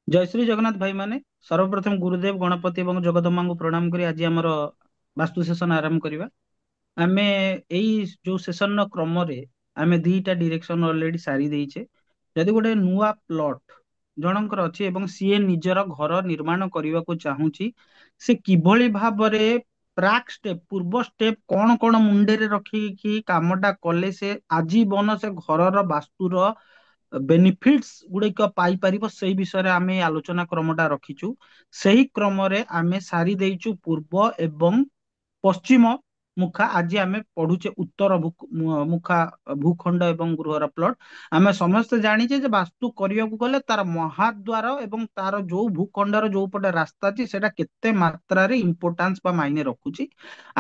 जय श्री जगन्नाथ भाई माने सर्वप्रथम गुरुदेव गणपति एवं जगदम्बा को प्रणाम करी आज आमर वास्तु सेशन आरंभ करिबा। आमे एई जो सेशन क्रम रे आमे दीटा डायरेक्शन ऑलरेडी सारी देइछे। जदि गोटे नुआ प्लॉट जनकर अछि एवं सीए निजर घर निर्माण करबा को चाहूची से किभଳି भाबरे प्राक स्टेप पूर्व स्टेप कोन कोन मुंडे रे रखी कि कामटा कले से आजीवन से घरर वास्तुर बेनिफिट्स गुड़िक पाइपर से विषय आमे आलोचना क्रमटा रखीचु। ସେହି କ୍ରମରେ ଆମେ ସାରି ଦେଇଛୁ ପୂର୍ବ ଏବଂ ପଶ୍ଚିମ ମୁଖା। ଆଜି ଆମେ ପଢୁଛେ ଉତ୍ତର ମୁଖା ଭୂଖଣ୍ଡ ଏବଂ ଗୃହର ପ୍ଲଟ। ଆମେ ସମସ୍ତେ ଜାଣିଛେ ଯେ ବାସ୍ତୁ କରିବାକୁ ଗଲେ ତାର ମହାଦ୍ୱାର ଏବଂ ତାର ଯୋଉ ଭୂଖଣ୍ଡର ଯୋଉ ପଟେ ରାସ୍ତା ଅଛି ସେଟା କେତେ ମାତ୍ରାରେ ଇମ୍ପୋର୍ଟାନ୍ସ ବା ମାଇନେ ରଖୁଛି।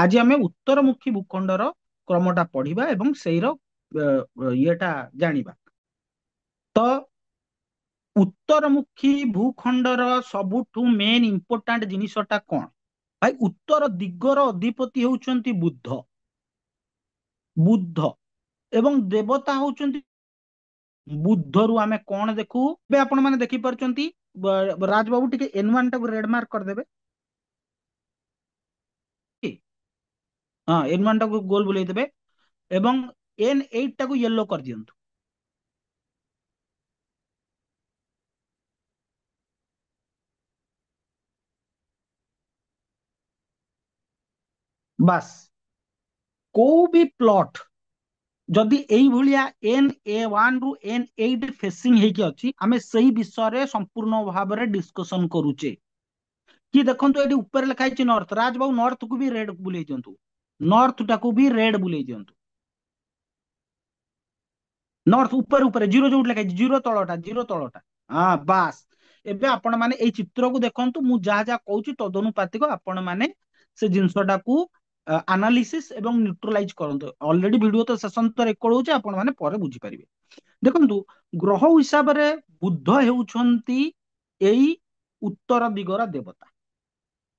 ଆଜି ଆମେ ଉତ୍ତରମୁଖୀ ଭୂଖଣ୍ଡର କ୍ରମଟା ପଢିବା ଏବଂ ସେଇର ଇଏଟା ଜାଣିବା। ତ ଉତ୍ତରମୁଖୀ ଭୂଖଣ୍ଡର ସବୁଠୁ ମେନ୍ ଇମ୍ପୋର୍ଟାଣ୍ଟ ଜିନିଷଟା କଣ? ଭାଇ ଉତ୍ତର ଦିଗର ଅଧିପତି ହେଉଛନ୍ତି ବୁଦ୍ଧ। ବୁଦ୍ଧ ଏବଂ ଦେବତା ହଉଛନ୍ତି ବୁଦ୍ଧରୁ ଆମେ କଣ ଦେଖୁ? ଏବେ ଆପଣ ମାନେ ଦେଖିପାରୁଛନ୍ତି ରାଜବାବୁ ଟିକେ N1 ଟାକୁ ରେଡ ମାର୍କ କରିଦେବେ। ହଁ N1 ଟାକୁ ଗୋଲ ବୁଲେଇ ଦେବେ ଏବଂ N8 ଟାକୁ ୟେଲୋ କରିଦିଅନ୍ତୁ। ବାସ୍ କୋଉ ବି ପ୍ଲଟ ଯଦି ଏଇଭଳିଆ N A1 ରୁ N8 ଫେସିଂ ହେଇକି ଅଛି ଆମେ ସେଇ ବିଷୟରେ ସମ୍ପୂର୍ଣ୍ଣ ଭାବରେ ଡିସ୍କସନ କରୁଛେ। କି ଦେଖନ୍ତୁ ଏଠି ଉପରେ ଲେଖା ହେଇଛି ନର୍ଥ। ରାଜବାବୁ ନର୍ଥକୁ ବି ରେଡ ବୁଲେଇ ଦିଅନ୍ତୁ। ନର୍ଥ ଟାକୁ ବି ରେଡ ବୁଲେଇ ଦିଅନ୍ତୁ। ନର୍ଥ ଉପରେ ଉପରେ ଜିରୋ ଯୋଉଠି ଲେଖା ହେଇଛି ଜିରୋ ତଳଟା। ହଁ ବାସ୍। ଏବେ ଆପଣ ମାନେ ଏଇ ଚିତ୍ରକୁ ଦେଖନ୍ତୁ। ମୁଁ ଯାହା ଯାହା କହୁଛି ତଦନୁପାତିକ ଆପଣ ମାନେ ସେ ଜିନିଷଟାକୁ ଆନାଲିସିସ୍ ଏବଂ ନ୍ୟୁଟ୍ରାଲାଇଜ କରନ୍ତୁ। ଅଲରେଡି ଭିଡିଓ ତ ସେସନ ତ ରେକର୍ଡ ହଉଛି ଆପଣ ମାନେ ପରେ ବୁଝିପାରିବେ। ଦେଖନ୍ତୁ ଗ୍ରହ ହିସାବରେ ବୁଦ୍ଧ ହେଉଛନ୍ତି ଏଇ ଉତ୍ତର ଦିଗର ଦେବତା।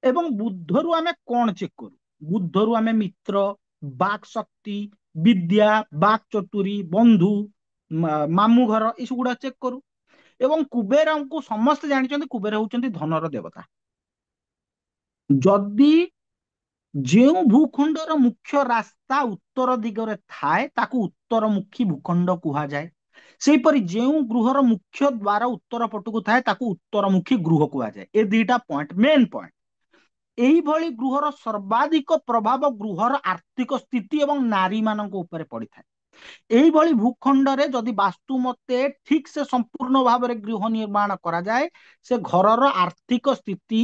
ଏବଂ ବୁଦ୍ଧରୁ ଆମେ କଣ ଚେକ୍ କରୁ? ବୁଦ୍ଧରୁ ଆମେ ମିତ୍ର, ବାକ୍ ଶକ୍ତି, ବିଦ୍ୟା, ବାକ୍ ଚତୁରୀ, ବନ୍ଧୁ, ମାମୁଁ ଘର ଏସବୁ ଗୁଡା ଚେକ୍ କରୁ। ଏବଂ କୁବେରଙ୍କୁ ସମସ୍ତେ ଜାଣିଛନ୍ତି କୁବେର ହଉଛନ୍ତି ଧନର ଦେବତା। ଯଦି ଯେଉଁ ଭୂଖଣ୍ଡର ମୁଖ୍ୟ ରାସ୍ତା ଉତ୍ତର ଦିଗରେ ଥାଏ ତାକୁ ଉତ୍ତରମୁଖୀ ଭୂଖଣ୍ଡ କୁହାଯାଏ। ସେହିପରି ଯେଉଁ ଗୃହର ମୁଖ୍ୟ ଦ୍ୱାର ଉତ୍ତର ପଟକୁ ଥାଏ ତାକୁ ଉତ୍ତରମୁଖୀ ଗୃହ କୁହାଯାଏ। ଏ ଦିଟା ପଏଣ୍ଟ ମେନ୍ ପଏଣ୍ଟ। ଏଇଭଳି ଗୃହର ସର୍ବାଧିକ ପ୍ରଭାବ ଗୃହର ଆର୍ଥିକ ସ୍ଥିତି ଏବଂ ନାରୀ ମାନଙ୍କ ଉପରେ ପଡିଥାଏ। এইଭଳି ଭୂଖଣ୍ଡରେ ଯଦି ବାସ୍ତୁ ମତେ ଠିକ ସେ ସମ୍ପୂର୍ଣ୍ଣ ଭାବରେ ଗୃହ ନିର୍ମାଣ କରାଯାଏ ସେ ଘରର ଆର୍ଥିକ ସ୍ଥିତି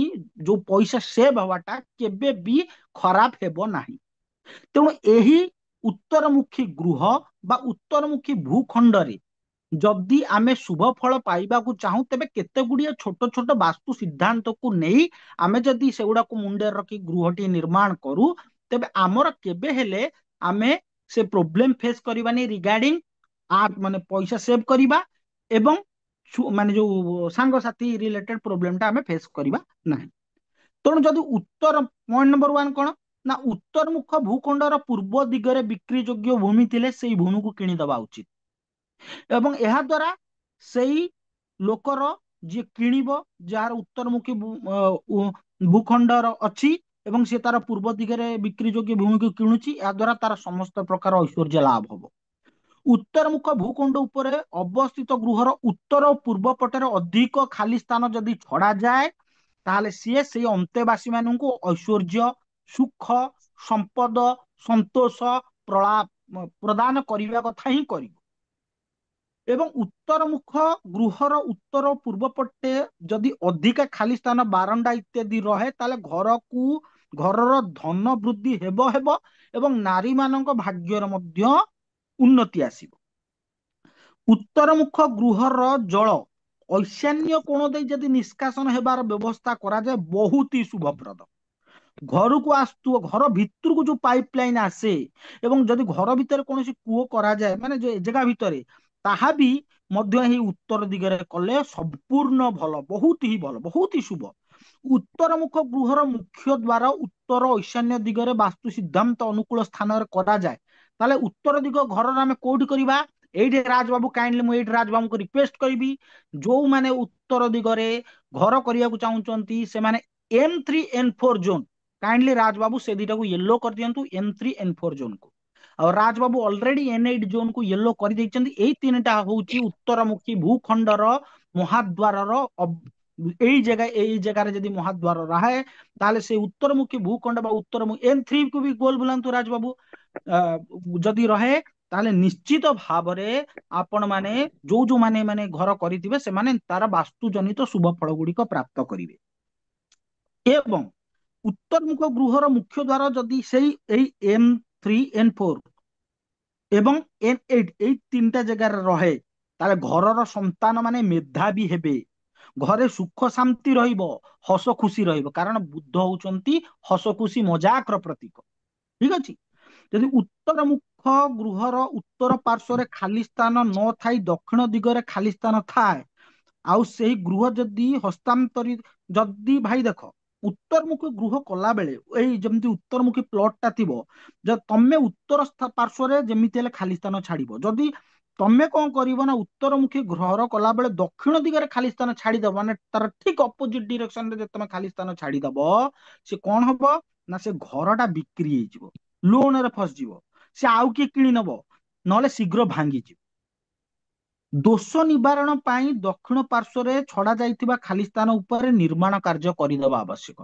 ଯୋଉ ପଇସା ସେଭ୍ ହବାଟା କେବେ ବି ଖରାପ ହେବ ନାହିଁ। ତେଣୁ ଏହି ଉତ୍ତରମୁଖୀ ଗୃହ ବା ଉତ୍ତରମୁଖୀ ଭୂଖଣ୍ଡରେ ଯଦି ଆମେ ଶୁଭ ଫଳ ପାଇବାକୁ ଚାହୁଁ ତେବେ କେତେ ଗୁଡିଏ ଛୋଟ ଛୋଟ ବାସ୍ତୁ ସିଦ୍ଧାନ୍ତକୁ ନେଇ ଆମେ ଯଦି ସେଗୁଡାକୁ ମୁଣ୍ଡରେ ରଖି ଗୃହଟି ନିର୍ମାଣ କରୁ ତେବେ ଆମର କେବେ ହେଲେ ଆମେ ସେ ପ୍ରୋବ୍ଲେମ ଫେସ୍ କରିବାନି ରିଗାର୍ଡିଂ ମାନେ ପଇସା ସେଭ୍ କରିବା ଏବଂ ମାନେ ଯୋଉ ସାଙ୍ଗସାଥି ରିଲେଟେଡ ପ୍ରୋବ୍ଲେମଟା ଆମେ ଫେସ୍ କରିବା ନାହିଁ। ତେଣୁ ଯଦି ଉତ୍ତର ପଏଣ୍ଟ ନମ୍ବର ୱାନ କଣ ନା ଉତ୍ତରମୁଖ ଭୂଖଣ୍ଡର ପୂର୍ବ ଦିଗରେ ବିକ୍ରି ଯୋଗ୍ୟ ଭୂମି ଥିଲେ ସେଇ ଭୂମିକୁ କିଣିଦବା ଉଚିତ। ଏବଂ ଏହା ଦ୍ୱାରା ସେଇ ଲୋକର ଯିଏ କିଣିବ ଯାହାର ଉତ୍ତରମୁଖୀ ଭୂଖଣ୍ଡର ଅଛି ଏବଂ ସେ ତାର ପୂର୍ବ ଦିଗରେ ବିକ୍ରି ଯୋଗ୍ୟ ଭୂମିକୁ କିଣୁଛି ଏହା ଦ୍ୱାରା ତାର ସମସ୍ତ ପ୍ରକାର ଐଶ୍ୱର୍ଯ୍ୟ ଲାଭ ହବ। ଉତ୍ତରମୁଖ ଭୂଖଣ୍ଡ ଉପରେ ଅବସ୍ଥିତ ଗୃହର ଉତ୍ତର ଓ ପୂର୍ବ ପଟରେ ଅଧିକ ଖାଲି ସ୍ଥାନ ଯଦି ଛଡାଯାଏ ତାହେଲେ ସିଏ ସେଇ ଅନ୍ତେବାସୀ ମାନଙ୍କୁ ଐଶ୍ୱର୍ଯ୍ୟ, ସୁଖ, ସମ୍ପଦ, ସନ୍ତୋଷ ପ୍ରଦାନ କରିବା କଥା ହିଁ କରିବ। ଏବଂ ଉତ୍ତରମୁଖ ଗୃହର ଉତ୍ତର ଓ ପୂର୍ବ ପଟେ ଯଦି ଅଧିକା ଖାଲି ସ୍ଥାନ ବାରଣ୍ଡା ଇତ୍ୟାଦି ରହେ ତାହେଲେ ଘରର ଧନ ବୃଦ୍ଧି ହେବ ହେବ ଏବଂ ନାରୀ ମାନଙ୍କ ଭାଗ୍ୟର ମଧ୍ୟ ଉନ୍ନତି ଆସିବ। ଉତ୍ତରମୁଖ ଗୃହର ଜଳ ଐଶାନ୍ୟ କୋଣ ଦେଇ ଯଦି ନିଷ୍କାସନ ହେବାର ବ୍ୟବସ୍ଥା କରାଯାଏ ବହୁତ ହି ଶୁଭପ୍ରଦ। ଘରକୁ ଆସୁଥିବ ଘର ଭିତରକୁ ଯୋଉ ପାଇପ ଲାଇନ ଆସେ ଏବଂ ଯଦି ଘର ଭିତରେ କୌଣସି କୂଅ କରାଯାଏ ମାନେ ଯୋଉ ଜାଗା ଭିତରେ ତାହା ବି ମଧ୍ୟ ଏହି ଉତ୍ତର ଦିଗରେ କଲେ ସମ୍ପୂର୍ଣ୍ଣ ଭଲ, ବହୁତ ହି ଭଲ, ବହୁତ ହି ଶୁଭ। ଉତ୍ତରମୁଖ ଗୃହର ମୁଖ୍ୟ ଦ୍ୱାର ଉତ୍ତର ଈଶାନ୍ୟ ଦିଗରେ ବାସ୍ତୁ ସିଦ୍ଧାନ୍ତ ଅନୁକୂଳ ସ୍ଥାନରେ କରାଯାଏ ତାହେଲେ ଉତ୍ତର ଦିଗ ଘରର ଆମେ କୋଉଠି କରିବା এইଠି ରାଜବାବୁ କାଇଣ୍ଡଲି ମୁଁ ଏଇଠି ରାଜବାବୁଙ୍କୁ ରିକ୍ୱେଷ୍ଟ କରିବି, ଯୋଉମାନେ ଉତ୍ତର ଦିଗରେ ଘର କରିବାକୁ ଚାହୁଁଛନ୍ତି ସେମାନେ M3 N4 ଜୋନ୍, କାଇଣ୍ଡଲି ରାଜବାବୁ ସେ ଦିଟାକୁ ୟେଲୋ କରିଦିଅନ୍ତୁ, M3 N4 ଜୋନ୍ କୁ। ଆଉ ରାଜବାବୁ ଅଲରେଡି N8 ଜୋନ୍ କୁ ୟେଲୋ କରିଦେଇଛନ୍ତି। ଏଇ ତିନିଟା ହଉଛି ଉତ୍ତରମୁଖୀ ଭୂଖଣ୍ଡର ମହାଦ୍ୱାରର ଏଇ ଜାଗାରେ ଯଦି ମହାଦ୍ୱାର ରହେ ତାହେଲେ ସେ ଉତ୍ତରମୁଖୀ ଭୂଖଣ୍ଡ ବା ଉତ୍ତରମୁଖୀ N3 କୁ ବି ଗୋଲ ବୁଲାନ୍ତୁ ରାଜବାବୁ, ଯଦି ରହେ ତାହେଲେ ନିଶ୍ଚିତ ଭାବରେ ଆପଣ ମାନେ ଯୋଉମାନେ ମାନେ ଘର କରିଥିବେ ସେମାନେ ତାର ବାସ୍ତୁଜନିତ ଶୁଭ ଫଳ ଗୁଡିକ ପ୍ରାପ୍ତ କରିବେ। ଏବଂ ଉତ୍ତରମୁଖ ଗୃହର ମୁଖ୍ୟ ଦ୍ୱାର ଯଦି ସେଇ ଏଇ M3 N4 ଏବଂ N8 ଏଇ ତିନିଟା ଜାଗାରେ ରହେ ତାହେଲେ ଘରର ସନ୍ତାନ ମାନେ ମେଧାବୀ ହେବେ, ଘରେ ସୁଖ ଶାନ୍ତି ରହିବ, ହସ ଖୁସି ରହିବ, କାରଣ ବୁଧ ହଉଛନ୍ତି ହସ ଖୁସି ମଜାକର ପ୍ରତୀକ। ଠିକ ଅଛି। ଯଦି ଉତ୍ତର ମୁଖ ଗୃହର ଉତ୍ତର ପାର୍ଶ୍ଵରେ ଖାଲି ସ୍ଥାନ ନଥାଇ ଦକ୍ଷିଣ ଦିଗରେ ଖାଲି ସ୍ଥାନ ଥାଏ, ଆଉ ସେଇ ଗୃହ ଯଦି ହସ୍ତାନ୍ତରିତ, ଯଦି ଭାଇ ଦେଖ ଉତ୍ତରମୁଖୀ ଗୃହ କଲା ବେଳେ ଏଇ ଯେମିତି ଉତ୍ତରମୁଖୀ ପ୍ଲଟ ଟା ଥିବ, ତମେ ଉତ୍ତର ପାର୍ଶ୍ଵରେ ଯେମିତି ହେଲେ ଖାଲି ସ୍ଥାନ ଛାଡିବ। ଯଦି ତମେ କଣ କରିବ ନା ଉତ୍ତରମୁଖୀ ଘର କଲା ବେଳେ ଦକ୍ଷିଣ ଦିଗରେ ଖାଲି ସ୍ଥାନ ଛାଡିଦବ, ମାନେ ତାର ଠିକ ଅପୋଜିଟ ଡିରେକ୍ସନ ରେ ଯଦି ତମେ ଖାଲି ସ୍ଥାନ ଛାଡିଦବ, ସେ କଣ ହବ ନା ସେ ଘରଟା ବିକ୍ରି ହେଇଯିବ, ଲୋନରେ ଫସିଯିବ, ସେ ଆଉ କିଏ କିଣି ନବ, ନହେଲେ ଶୀଘ୍ର ଭାଙ୍ଗିଯିବ। ଦୋଷ ନିବାରଣ ପାଇଁ ଦକ୍ଷିଣ ପାର୍ଶ୍ଵରେ ଛଡା ଯାଇଥିବା ଖାଲି ସ୍ଥାନ ଉପରେ ନିର୍ମାଣ କାର୍ଯ୍ୟ କରିଦେବା ଆବଶ୍ୟକ।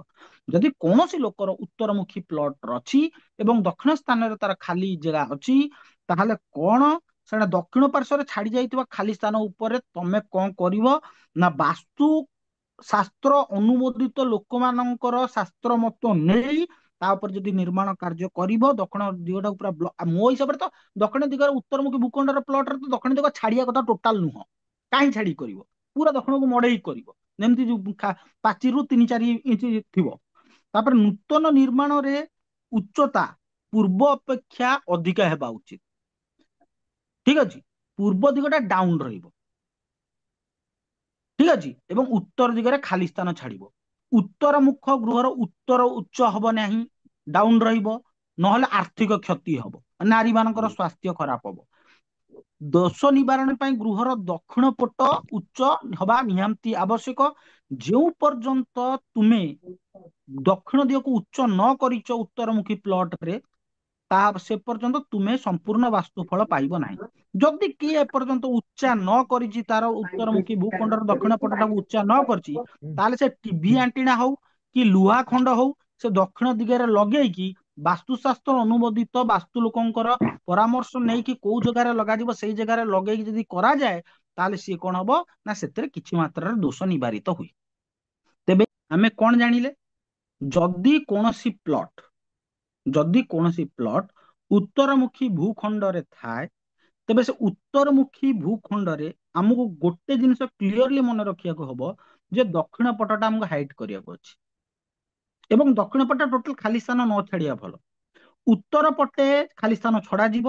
ଯଦି କୌଣସି ଲୋକର ଉତ୍ତରମୁଖୀ ପ୍ଲଟ ଅଛି ଏବଂ ଦକ୍ଷିଣ ସ୍ଥାନରେ ତାର ଖାଲି ଜାଗା ଅଛି, ତାହେଲେ କଣ ସେଟା ଦକ୍ଷିଣ ପାର୍ଶ୍ଵରେ ଛାଡି ଯାଇଥିବା ଖାଲି ସ୍ଥାନ ଉପରେ ତମେ କଣ କରିବ ନା ବାସ୍ତୁ ଶାସ୍ତ୍ର ଅନୁମୋଦିତ ଲୋକମାନଙ୍କର ଶାସ୍ତ୍ର ମତ ନେଇ ତା ଉପରେ ଯଦି ନିର୍ମାଣ କାର୍ଯ୍ୟ କରିବ, ଦକ୍ଷିଣ ଦିଗଟାକୁ ପୁରା ମୋ ହିସାବରେ ତ ଦକ୍ଷିଣ ଦିଗରେ ଉତ୍ତରମୁଖୀ ଭୂଖଣ୍ଡର ପ୍ଲଟରେ ତ ଦକ୍ଷିଣ ଦିଗ ଛାଡିବା କଥା ଟୋଟାଲ ନୁହଁ। କାହିଁ ଛାଡି କରିବ, ପୁରା ଦକ୍ଷିଣକୁ ମଡେଇ କରିବ, ଯେମିତି ଯୋଉ ପାଚିରୁ 3-4 ଇଞ୍ଚ ଥିବ। ତାପରେ ନୂତନ ନିର୍ମାଣରେ ଉଚ୍ଚତା ପୂର୍ବ ଅପେକ୍ଷା ଅଧିକା ହେବା ଉଚିତ। ଠିକ ଅଛି। ପୂର୍ବ ଦିଗଟା ଡାଉନ ରହିବ। ଠିକ ଅଛି। ଏବଂ ଉତ୍ତର ଦିଗରେ ଖାଲି ସ୍ଥାନ ଛାଡିବ। ଉତ୍ତର ମୁଖ ଗୃହର ଉତ୍ତର ଉଚ୍ଚ ହବ ନାହିଁ, ଡାଉନ ରହିବ, ନହେଲେ ଆର୍ଥିକ କ୍ଷତି ହବ, ନାରୀ ମାନଙ୍କର ସ୍ୱାସ୍ଥ୍ୟ ଖରାପ ହବ। ଦୋଷ ନିବାରଣ ପାଇଁ ଗୃହର ଦକ୍ଷିଣ ପଟ ଉଚ୍ଚ ହବା ନିହାତି ଆବଶ୍ୟକ। ଯେଉଁ ପର୍ଯ୍ୟନ୍ତ ତୁମେ ଦକ୍ଷିଣ ଦିଗକୁ ଉଚ୍ଚ ନ କରିଛ ଉତ୍ତରମୁଖୀ ପ୍ଲଟରେ, ତାହା ସେ ପର୍ଯ୍ୟନ୍ତ ତୁମେ ସମ୍ପୂର୍ଣ୍ଣ ବାସ୍ତୁଫଳ ପାଇବ ନାହିଁ। ଯଦି କିଏ ଏପର୍ଯ୍ୟନ୍ତ ଉଚ୍ଚା ନ କରିଛି, ତାର ଉତ୍ତରମୁଖୀ ଭୂଖଣ୍ଡର ଦକ୍ଷିଣ ପଟଟାକୁ ଉଚ୍ଚା ନ କରିଛି, ତାହେଲେ ସେ ଟିଭି ଆଣ୍ଟିନା ହଉ କି ଲୁହା ଖଣ୍ଡ ହଉ ସେ ଦକ୍ଷିଣ ଦିଗରେ ଲଗେଇକି ବାସ୍ତୁଶାସ୍ତ୍ର ଅନୁମୋଦିତ ବାସ୍ତୁ ଲୋକଙ୍କର ପରାମର୍ଶ ନେଇକି କୋଉ ଜାଗାରେ ଲଗାଯିବ ସେଇ ଜାଗାରେ ଲଗେଇକି ଯଦି କରାଯାଏ, ତାହେଲେ ସିଏ କଣ ହବ ନା ସେଥିରେ କିଛି ମାତ୍ରାରେ ଦୋଷ ନିବାରିତ ହୁଏ। ତେବେ ଆମେ କଣ ଜାଣିଲେ, ଯଦି କୌଣସି ପ୍ଲଟ ଯଦି କୌଣସି ପ୍ଲଟ ଉତ୍ତରମୁଖୀ ଭୂଖଣ୍ଡରେ ଥାଏ, ତେବେ ସେ ଉତ୍ତରମୁଖୀ ଭୂଖଣ୍ଡରେ ଆମକୁ ଗୋଟେ ଜିନିଷ କ୍ଲିଅରଲି ମନେ ରଖିବାକୁ ହବ ଯେ ଦକ୍ଷିଣ ପଟଟା ଆମକୁ ହାଇଟ୍ କରିବାକୁ ଅଛି ଏବଂ ଦକ୍ଷିଣ ପଟ ଟୋଟାଲ ଖାଲି ସ୍ଥାନ ନ ଛାଡିବା ଭଲ। ଉତ୍ତର ପଟେ ଖାଲି ସ୍ଥାନ ଛଡାଯିବ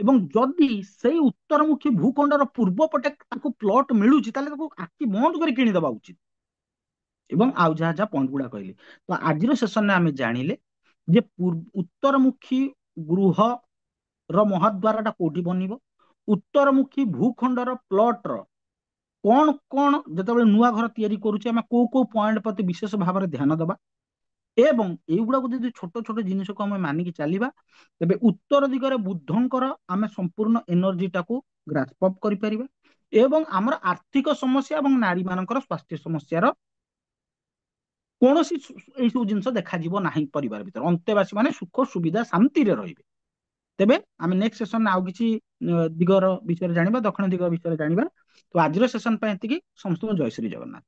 ଏବଂ ଯଦି ସେଇ ଉତ୍ତରମୁଖୀ ଭୂଖଣ୍ଡର ପୂର୍ବ ପଟେ ତାକୁ ପ୍ଲଟ ମିଳୁଛି, ତାହେଲେ ତାକୁ ଆଖି ବନ୍ଦ କରି କିଣିଦବା ଉଚିତ। ଏବଂ ଆଉ ଯାହା ଯାହା ପଏଣ୍ଟ ଗୁଡା କହିଲି, ତ ଆଜିର ସେସନରେ ଆମେ ଜାଣିଲେ ଯେ ଉତ୍ତରମୁଖୀ ଗୃହର ମହାଦ୍ୱାରଟା କୋଉଠି ବନିବ, ଉତ୍ତରମୁଖୀ ଭୂଖଣ୍ଡର ପ୍ଲଟର କଣ କଣ ଯେତେବେଳେ ନୂଆ ଘର ତିଆରି କରୁଛେ ଆମେ କୋଉ କୋଉ ପଏଣ୍ଟ ପ୍ରତି ବିଶେଷ ଭାବରେ ଧ୍ୟାନ ଦେବା, ଏବଂ ଏଇଗୁଡାକୁ ଯଦି ଛୋଟ ଛୋଟ ଜିନିଷକୁ ଆମେ ମାନିକି ଚାଲିବା, ତେବେ ଉତ୍ତର ଦିଗରେ ବୁଦ୍ଧଙ୍କର ଆମେ ସମ୍ପୂର୍ଣ୍ଣ ଏନର୍ଜିଟାକୁ ଗ୍ରାସ୍ପ ଅପ୍ କରିପାରିବା ଏବଂ ଆମର ଆର୍ଥିକ ସମସ୍ୟା ଏବଂ ନାରୀ ମାନଙ୍କର ସ୍ୱାସ୍ଥ୍ୟ ସମସ୍ୟାର କୌଣସି ଏଇ ସବୁ ଜିନିଷ ଦେଖାଯିବ ନାହିଁ ପରିବାର ଭିତରେ। ଅନ୍ତେବାସୀ ମାନେ ସୁଖ ସୁବିଧା ଶାନ୍ତିରେ ରହିବେ। ତେବେ ଆମେ ନେକ୍ସଟ ସେସନରେ ଆଉ କିଛି ଦିଗର ବିଷୟରେ ଜାଣିବା, ଦକ୍ଷିଣ ଦିଗ ବିଷୟରେ ଜାଣିବା। ତ ଆଜିର ସେସନ ପାଇଁ ଏତିକି। ସମସ୍ତଙ୍କୁ ଜୟ ଶ୍ରୀ ଜଗନ୍ନାଥ।